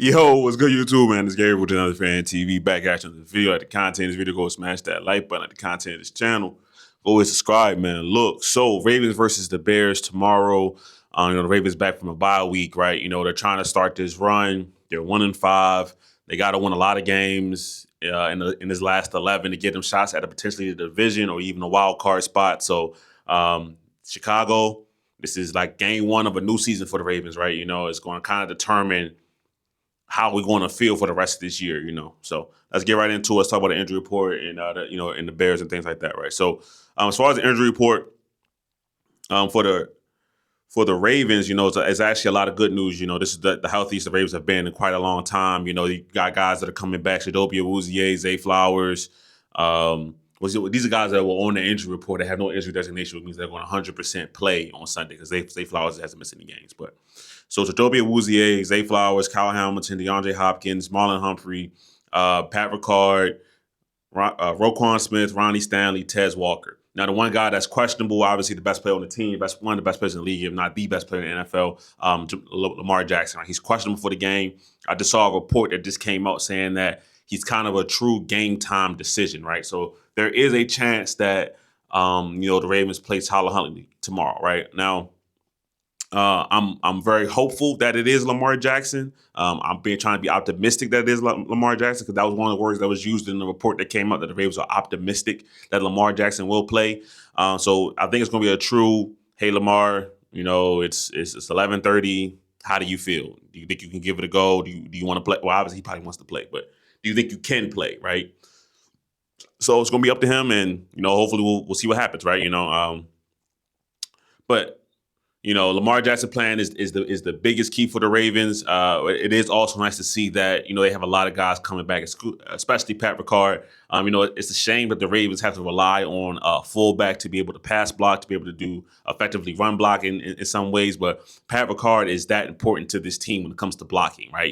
Yo, what's good, YouTube, man? It's Gary with another Fan TV. Back at you on the video. At the content of this video, go smash that like button. At the content of this channel, go and subscribe, man. Look, so Ravens versus the Bears tomorrow. The Ravens back from a bye week, right? They're trying to start this run. They're 1-5. They got to win a lot of games in his last 11 to get them shots at a potentially the division or even a wild card spot. So, Chicago, this is like game one of a new season for the Ravens, right? It's going to kind of determine how we're going to feel for the rest of this year. So let's get right into it. Let's talk about the injury report and and the Bears and things like that, right? So as far as the injury report for the Ravens, it's actually a lot of good news. This is the healthiest the Ravens have been in quite a long time. You got guys that are coming back: Shadopia Awuzie, Zay Flowers. These are guys that were on the injury report that have no injury designation, which means they're going to 100% play on Sunday because Zay Flowers hasn't missed any games. But so Shadopia Awuzie, Zay Flowers, Kyle Hamilton, DeAndre Hopkins, Marlon Humphrey, Pat Ricard, Roquan Smith, Ronnie Stanley, Tez Walker. Now, the one guy that's questionable, obviously the best player on the team, one of the best players in the league, if not the best player in the NFL, Lamar Jackson. Right? He's questionable for the game. I just saw a report that just came out saying that he's kind of a true game time decision, right? So there is a chance that the Ravens play Tyler Huntley tomorrow, right? Now, I'm very hopeful that it is Lamar Jackson. I'm trying to be optimistic that it is Lamar Jackson because that was one of the words that was used in the report that came out that the Ravens are optimistic that Lamar Jackson will play. So I think it's going to be a true, hey Lamar, it's 11:30. How do you feel? Do you think you can give it a go? Do you want to play? Well, obviously he probably wants to play, but do you think you can play? Right. So it's going to be up to him, and hopefully we'll see what happens. Right. But Lamar Jackson playing is the biggest key for the Ravens. It is also nice to see that they have a lot of guys coming back, especially Pat Ricard. It's a shame that the Ravens have to rely on a fullback to be able to pass block, to be able to do effectively run block in some ways. But Pat Ricard is that important to this team when it comes to blocking, right?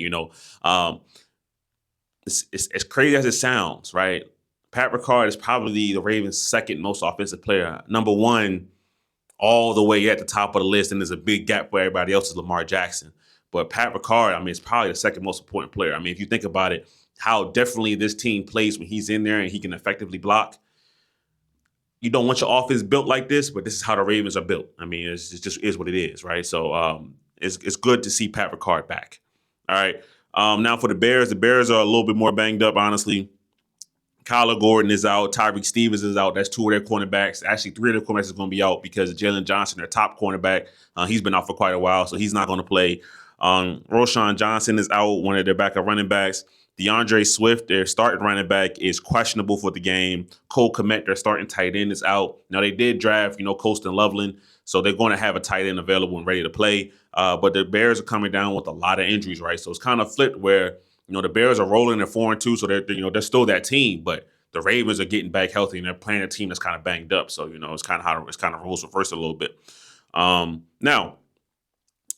It's as crazy as it sounds, right? Pat Ricard is probably the Ravens' second most offensive player. Number one, all the way at the top of the list, and there's a big gap where everybody else is Lamar Jackson. But Pat Ricard, it's probably the second most important player. If you think about it, how differently this team plays when he's in there and he can effectively block. You don't want your offense built like this, but this is how the Ravens are built. It just is what it is, right? So it's good to see Pat Ricard back. All right. Now for the Bears are a little bit more banged up, honestly. Kyler Gordon is out. Tyreek Stevens is out. That's two of their cornerbacks. Actually, three of their cornerbacks is going to be out because Jalen Johnson, their top cornerback, he's been out for quite a while, so he's not going to play. Roshan Johnson is out, one of their backup running backs. DeAndre Swift, their starting running back, is questionable for the game. Cole Kmet, their starting tight end, is out. Now, they did draft, Colston Loveland, so they're going to have a tight end available and ready to play. But the Bears are coming down with a lot of injuries, right? So it's kind of flipped where the Bears are rolling at 4-2, so they're still that team, but the Ravens are getting back healthy and they're playing a team that's kind of banged up. So it's kind of roles reversed a little bit. Now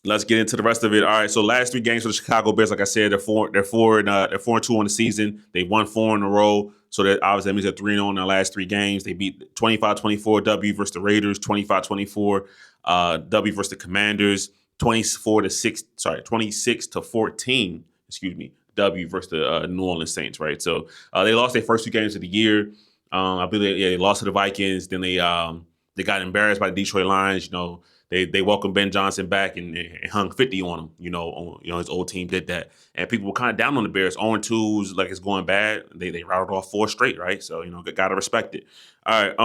let's get into the rest of it. All right, so last three games for the Chicago Bears, like I said, they're 4-2 on the season. They won 4 in a row, so that means they're 3-0 in their last three games. They beat 25-24 W versus the Raiders, 25-24 W versus the Commanders, 26-14. Excuse me. W versus the New Orleans Saints, right? So they lost their first two games of the year. I believe they lost to the Vikings. Then they got embarrassed by the Detroit Lions. They welcomed Ben Johnson back and hung 50 on him. His old team did that, and people were kind of down on the Bears. 0-2, like it's going bad. They routed off 4 straight, right? So gotta respect it. All right.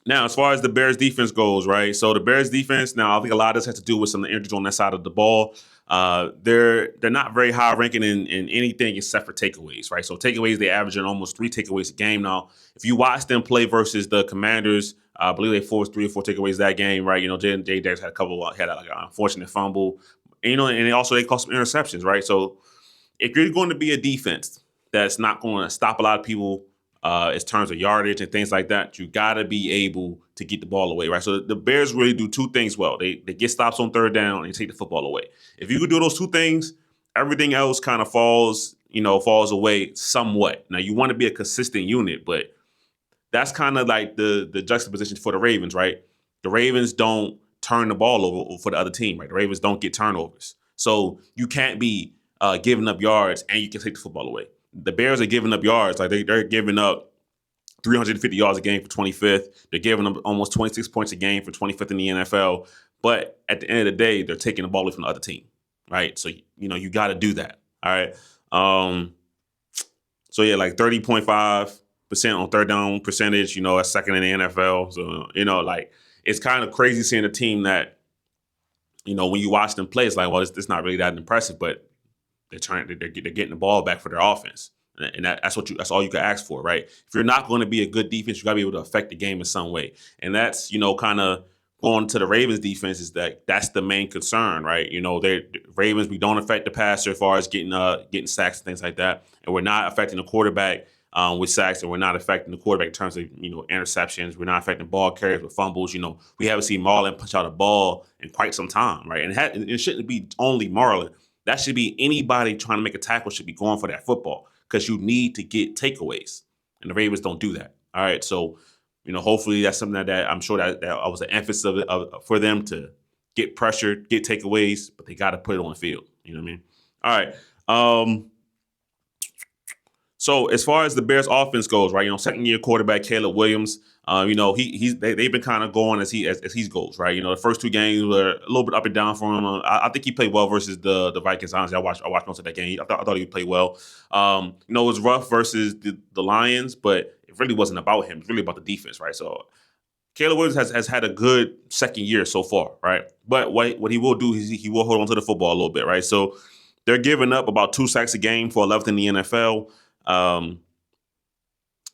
Now, as far as the Bears defense goes, right? So the Bears defense, now I think a lot of this has to do with some of the injuries on that side of the ball. They're not very high ranking in anything except for takeaways, right? So takeaways, they averaging almost 3 takeaways a game now. If you watch them play versus the Commanders, I believe they forced 3 or 4 takeaways that game, right? Jay Dex had an unfortunate fumble, and they caused some interceptions, right? So if you're going to be a defense that's not going to stop a lot of people in terms of yardage and things like that, you got to be able to get the ball away, right? So the Bears really do 2 things well. They get stops on third down and they take the football away. If you can do those 2 things, everything else kind of falls away somewhat. Now, you want to be a consistent unit, but that's kind of like the juxtaposition for the Ravens, right? The Ravens don't turn the ball over for the other team, right? The Ravens don't get turnovers. So you can't be giving up yards, and you can take the football away. The Bears are giving up yards. Like they're giving up 350 yards a game for 25th. They're giving them almost 26 points a game for 25th in the NFL. But at the end of the day, they're taking the ball away from the other team, right? So, you got to do that, all right? So, yeah, like 30.5% on third down percentage, that's second in the NFL. So, like it's kind of crazy seeing a team that, when you watch them play, it's like, well, it's not really that impressive, but they're getting the ball back for their offense. And that's all you can ask for, right? If you're not going to be a good defense, you got to be able to affect the game in some way. And that's, kind of going to the Ravens defense is that's the main concern, right? The Ravens, we don't affect the passer as far as getting sacks and things like that. And we're not affecting the quarterback with sacks, and we're not affecting the quarterback in terms of, interceptions. We're not affecting ball carriers with fumbles. We haven't seen Marlon punch out a ball in quite some time, right? And it shouldn't be only Marlon. That should be anybody trying to make a tackle should be going for that football, because you need to get takeaways, and the Ravens don't do that. All right, so hopefully that's something that I'm sure that was an emphasis for them to get pressured, get takeaways, but they got to put it on the field. You know what I mean? All right. So as far as the Bears offense goes, right? Second year quarterback Caleb Williams. They've been kind of going as he goes, right? The first two games were a little bit up and down for him. I think he played well versus the Vikings. Honestly, I watched most of that game. I thought he played well. It was rough versus the Lions, but it really wasn't about him. It's really about the defense, right? So Caleb Williams has had a good second year so far, right? But what he will do is he will hold on to the football a little bit, right? So they're giving up about 2 sacks a game for 11th in the NFL.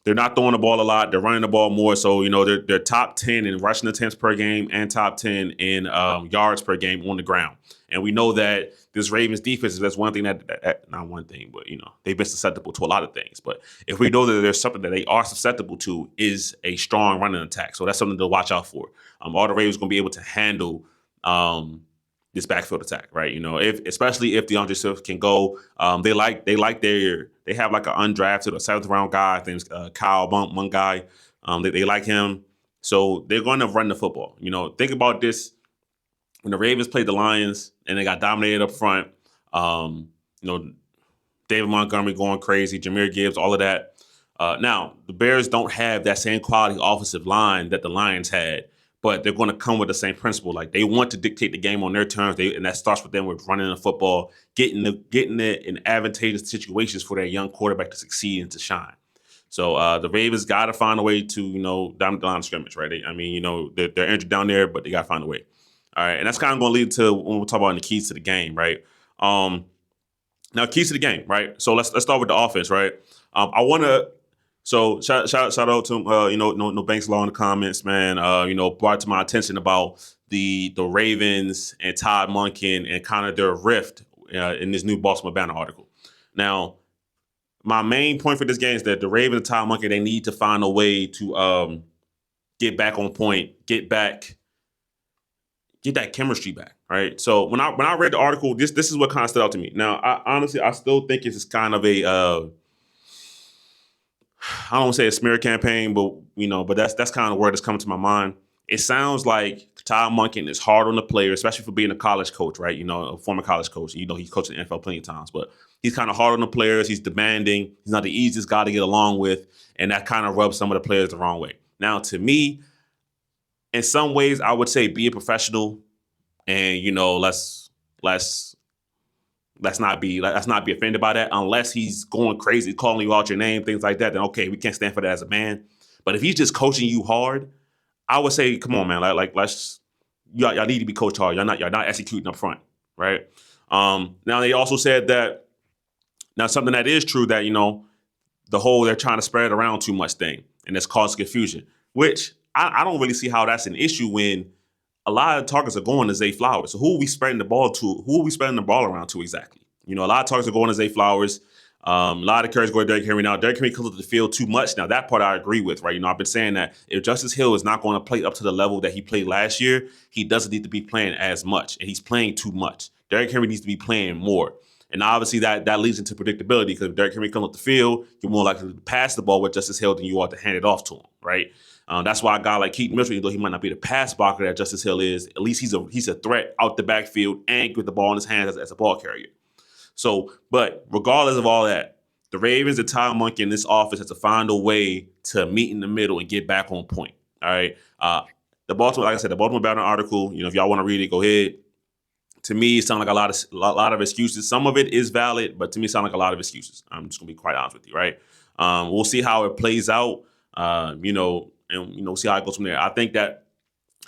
They're not throwing the ball a lot. They're running the ball more. So, they're top 10 in rushing attempts per game and top 10 in yards per game on the ground. And we know that this Ravens defense, that's one thing that not one thing, but, they've been susceptible to a lot of things. But if we know that there's something that they are susceptible to is a strong running attack. So that's something to watch out for. All the Ravens going to be able to handle this backfield attack, right? Especially if DeAndre Swift can go, they have like an undrafted or 7th round guy. I think it's Kyle Bunk, one guy. They like him, so they're going to run the football. Think about this: when the Ravens played the Lions and they got dominated up front. David Montgomery going crazy, Jahmyr Gibbs, all of that. Now the Bears don't have that same quality offensive line that the Lions had. But they're going to come with the same principle. Like they want to dictate the game on their terms, and that starts with them with running the football, getting it in advantageous situations for their young quarterback to succeed and to shine. So the Ravens got to find a way to down the line of scrimmage, right? They're injured down there, but they got to find a way. All right, and that's kind of going to lead to when we talk about the keys to the game, right? Now keys to the game, right? So let's start with the offense, right? I want to. So shout out to no Banks Law in the comments, man. Brought to my attention about the Ravens and Todd Monken and kind of their rift in this new Baltimore Banner article. Now, my main point for this game is that the Ravens and Todd Monken, they need to find a way to get back on point, get that chemistry back, right? So when I read the article, this is what kind of stood out to me. Now, I still think it's kind of a I don't want to say a smear campaign, but that's kind of where it's coming to my mind. It sounds like Todd Monken is hard on the player, especially for being a college coach, right? A former college coach. He's coached in the NFL plenty of times, but he's kind of hard on the players. He's demanding. He's not the easiest guy to get along with, and that kind of rubs some of the players the wrong way. Now, to me, in some ways, I would say be a professional, and let's not be offended by that, unless he's going crazy, calling you out your name, things like that. Then okay, we can't stand for that as a man. But if he's just coaching you hard, I would say, come on, man, y'all need to be coached hard. Y'all not executing up front, right? Now they also said that now something that is true that the whole they're trying to spread around too much thing, and it's caused confusion, which I don't really see how that's an issue when a lot of targets are going to Zay Flowers. So who are we spreading the ball to? Who are we spreading the ball around to exactly? A lot of targets are going to Zay Flowers. A lot of carries go to Derrick Henry. Now, Derrick Henry comes to the field too much. Now, that part I agree with, right? I've been saying that if Justice Hill is not going to play up to the level that he played last year, he doesn't need to be playing as much, and he's playing too much. Derrick Henry needs to be playing more. And obviously that leads into predictability, because if Derrick Henry comes up the field, you're more likely to pass the ball with Justice Hill than you are to hand it off to him, right? That's why a guy like Keaton Mitchell, though he might not be the pass blocker that Justice Hill is, at least he's a threat out the backfield and with the ball in his hands as a ball carrier. So, but regardless of all that, the Ravens and Todd Monken in this office has to find a way to meet in the middle and get back on point. All right. The Baltimore, like I said, the Baltimore Battle article. If y'all want to read it, go ahead. To me, it sounds like a lot of excuses. Some of it is valid, but to me, it sounds like a lot of excuses. I'm just gonna be quite honest with you, right? We'll see how it plays out. And see how it goes from there. I think that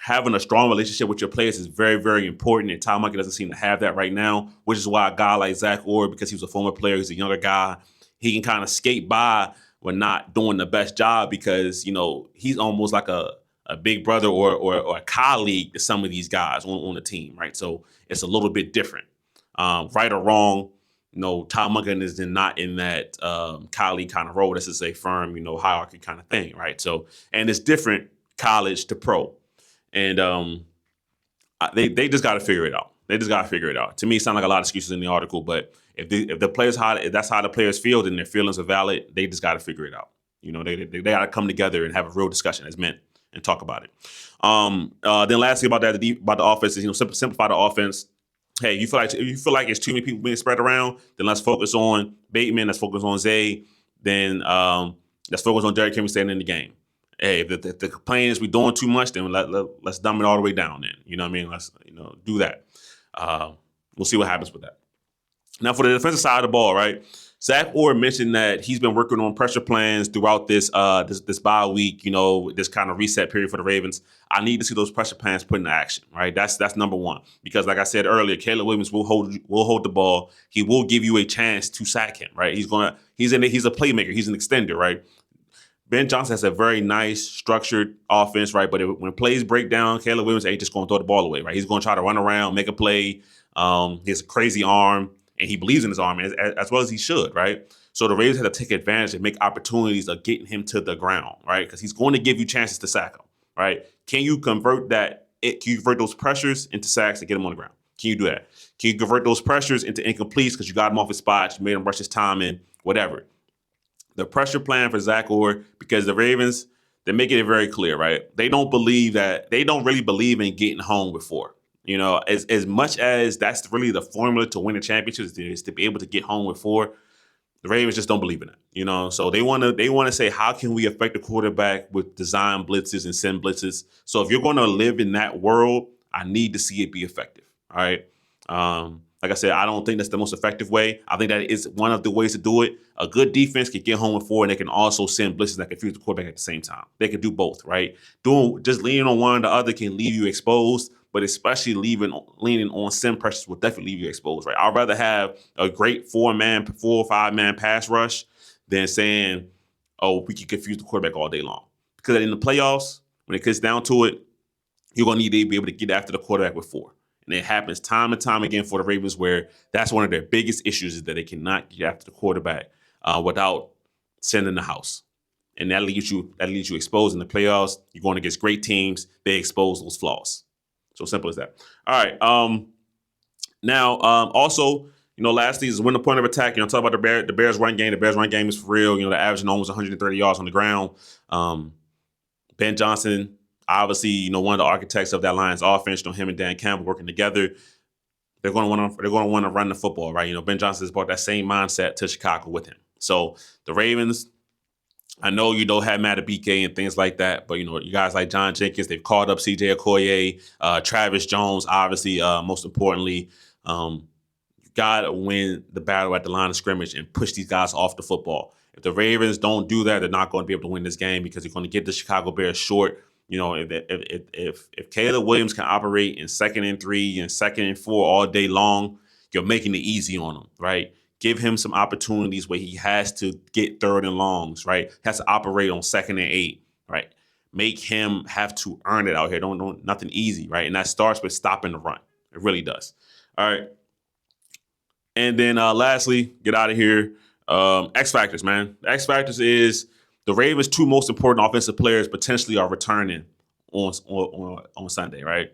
having a strong relationship with your players is very, very important. And Tom Monkey doesn't seem to have that right now, which is why a guy like Zach Orr, because he was a former player, he's a younger guy, he can kind of skate by when not doing the best job because, he's almost like a big brother or a colleague to some of these guys on the team, right? So it's a little bit different. Right or wrong, Tom Monkey is not in that colleague kind of role. This is a firm, hierarchy kind of thing, right? So, and it's different college to pro. And they just got to figure it out. They just got to figure it out. To me, it sounds like a lot of excuses in the article, but if the players if that's how the players feel, then their feelings are valid. They just got to figure it out. They got to come together and have a real discussion as men and talk about it. Then lastly about that about the offense is simplify the offense. Hey, if you feel like it's too many people being spread around, then let's focus on Bateman. Let's focus on Zay. Then let's focus on Derrick Henry staying in the game. Hey, if the complaint is we're doing too much, then let's dumb it all the way down. Then let's do that. We'll see what happens with that. Now for the defensive side of the ball, right? Zach Orr mentioned that he's been working on pressure plans throughout this bye week. This kind of reset period for the Ravens. I need to see those pressure plans put into action, right? That's number one because, like I said earlier, Caleb Williams will hold the ball. He will give you a chance to sack him, right? He's a playmaker. He's an extender, right? Ben Johnson has a very nice, structured offense, right? But when plays break down, Caleb Williams ain't just going to throw the ball away, right? He's going to try to run around, make a play. He has a crazy arm, and he believes in his arm as well as he should, right? So the Ravens have to take advantage and make opportunities of getting him to the ground, right? Because he's going to give you chances to sack him, right? Can you convert that? Can you convert those pressures into sacks and get him on the ground? Can you do that? Can you convert those pressures into incompletes because you got him off his spot, you made him rush his time in, whatever? The pressure plan for Zach Orr, because the Ravens, they're making it very clear, right? They don't really believe in getting home before. As much as that's really the formula to win a championship is to be able to get home with 4, the Ravens just don't believe in it. So they want to say, how can we affect the quarterback with design blitzes and send blitzes? So if you're going to live in that world, I need to see it be effective. All right. Like I said, I don't think that's the most effective way. I think that is one of the ways to do it. A good defense can get home with 4, and they can also send blitzes that confuse the quarterback at the same time. They can do both, right? Just leaning on one or the other can leave you exposed, but especially leaning on send pressures will definitely leave you exposed, right? I'd rather have a great 4 or 5 man pass rush than saying, oh, we can confuse the quarterback all day long. Because in the playoffs, when it gets down to it, you're going to need to be able to get after the quarterback with 4. And it happens time and time again for the Ravens where that's one of their biggest issues is that they cannot get after the quarterback without sending the house. And that leaves you exposed in the playoffs. You're going against great teams. They expose those flaws. So simple as that. All right. Also, lastly is win the point of attack. Talk about the Bears run game. The Bears run game is for real. They're averaging almost 130 yards on the ground. Ben Johnson, obviously, one of the architects of that Lions offense, him and Dan Campbell working together. They're going to want to run the football, right? Ben Johnson has brought that same mindset to Chicago with him. So the Ravens, I know have Matabike and things like that, but you guys like John Jenkins, they've called up CJ Okoye, Travis Jones, obviously, most importantly, you got to win the battle at the line of scrimmage and push these guys off the football. If the Ravens don't do that, they're not going to be able to win this game because they're going to get the Chicago Bears short. If Caleb Williams can operate in 2nd and 3 and 2nd and 4 all day long, you're making it easy on him, right? Give him some opportunities where he has to get 3rd and longs, right? Has to operate on 2nd and 8, right? Make him have to earn it out here. Don't nothing easy, right? And that starts with stopping the run. It really does. All right. And then lastly, get out of here. XFactors, man. The XFactors is the Ravens' 2 most important offensive players potentially are returning on Sunday, right?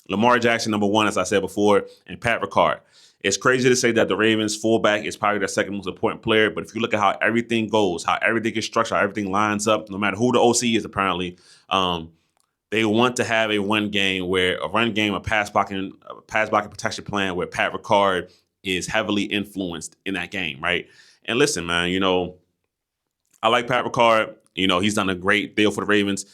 Lamar Jackson, number 1, as I said before, and Pat Ricard. It's crazy to say that the Ravens fullback is probably their 2nd most important player, but if you look at how everything goes, how everything is structured, how everything lines up, no matter who the OC is, apparently, they want to have a run game, a pass blocking protection plan where Pat Ricard is heavily influenced in that game, right? And listen, man, I like Pat Ricard. He's done a great deal for the Ravens.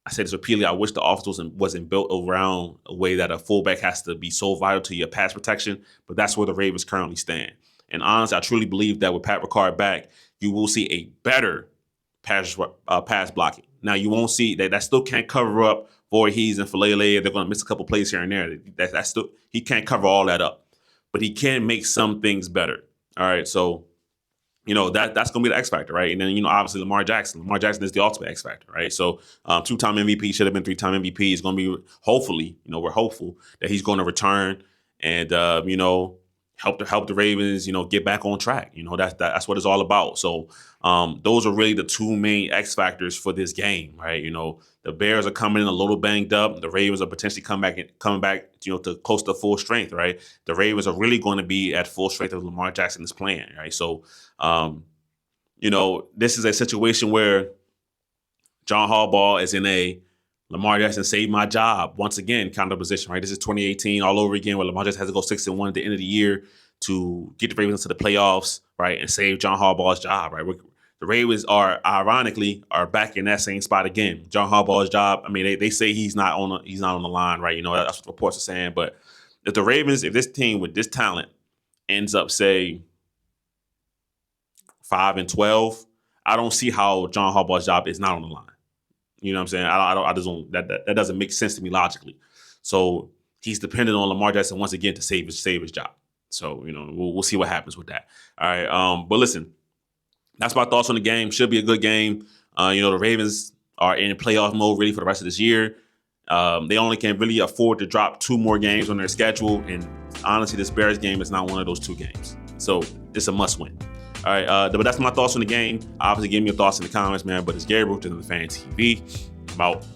I said this repeatedly. I wish the offense wasn't built around a way that a fullback has to be so vital to your pass protection, but that's where the Ravens currently stand. And honestly, I truly believe that with Pat Ricard back, you will see a better pass blocking. Now, you won't see that still can't cover up Voorhees and Falele. They're going to miss a couple plays here and there. That's still, he can't cover all that up, but he can make some things better. All right, so that's going to be the X factor, right? And then, obviously Lamar Jackson. Lamar Jackson is the ultimate X factor, right? So 2-time MVP, should have been 3-time MVP. He's going to be, hopefully, we're hopeful that he's going to return and, help the Ravens, get back on track. That's what it's all about. So those are really the two main X factors for this game, right? The Bears are coming in a little banged up. The Ravens are potentially coming back, to close to full strength, right? The Ravens are really going to be at full strength if Lamar Jackson is playing, right? So, this is a situation where John Harbaugh is in a Lamar Jackson saved my job once again kind of position, right? This is 2018 all over again, where Lamar Jackson has to go 6-1 at the end of the year to get the Ravens into the playoffs, right, and save John Harbaugh's job, right? The Ravens are back in that same spot again. John Harbaugh's job. I mean, they say he's not on the line, right? That's what reports are saying. But if this team with this talent ends up, say, 5-12, I don't see how John Harbaugh's job is not on the line. You know what I'm saying? I just don't. That doesn't make sense to me logically. So he's dependent on Lamar Jackson once again to save his job. So we'll see what happens with that. All right. But listen, that's my thoughts on the game. Should be a good game. The Ravens are in playoff mode really for the rest of this year. They only can really afford to drop 2 more games on their schedule, and honestly, this Bears game is not one of those 2 games. So it's a must win. All right, but that's my thoughts on the game. Obviously, give me your thoughts in the comments, man. But it's Gabriel to the Fan TV. I'm out.